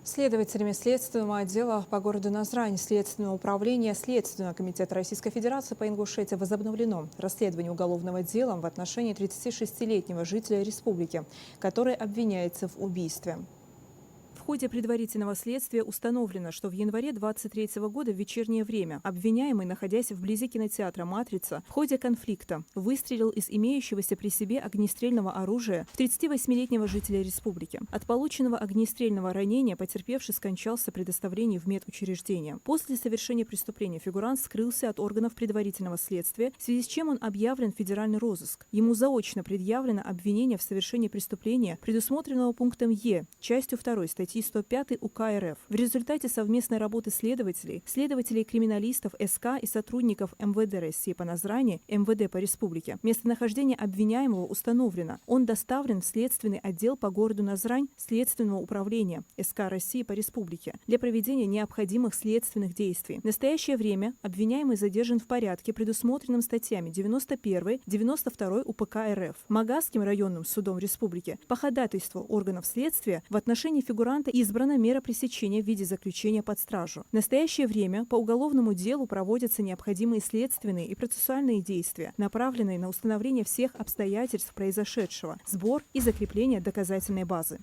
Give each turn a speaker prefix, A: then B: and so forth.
A: Следователями Следственного отдела по городу Назрань Следственного управления Следственного комитета Российской Федерации по Ингушетии возобновлено расследование уголовного дела в отношении 36-летнего жителя республики, который обвиняется в убийстве. В ходе предварительного следствия установлено, что в январе 2023 года в вечернее время обвиняемый, находясь вблизи кинотеатра «Матрица», в ходе конфликта выстрелил из имеющегося при себе огнестрельного оружия в 38-летнего жителя республики. От полученного огнестрельного ранения потерпевший скончался при доставлении в медучреждение. После совершения преступления фигурант скрылся от органов предварительного следствия, в связи с чем он объявлен в федеральный розыск. Ему заочно предъявлено обвинение в совершении преступления, предусмотренного пунктом Е, частью 2 статьи 105 УК РФ. В результате совместной работы следователей-криминалистов СК и сотрудников МВД России по Назрани, МВД по республике, местонахождение обвиняемого установлено. Он доставлен в следственный отдел по городу Назрань Следственного управления СК России по республике для проведения необходимых следственных действий. В настоящее время обвиняемый задержан в порядке, предусмотренном статьями 91, 92 УПК РФ, Магазским районным судом республики. По ходатайству органов следствия в отношении фигуранта избрана мера пресечения в виде заключения под стражу. В настоящее время по уголовному делу проводятся необходимые следственные и процессуальные действия, направленные на установление всех обстоятельств произошедшего, сбор и закрепление доказательной базы.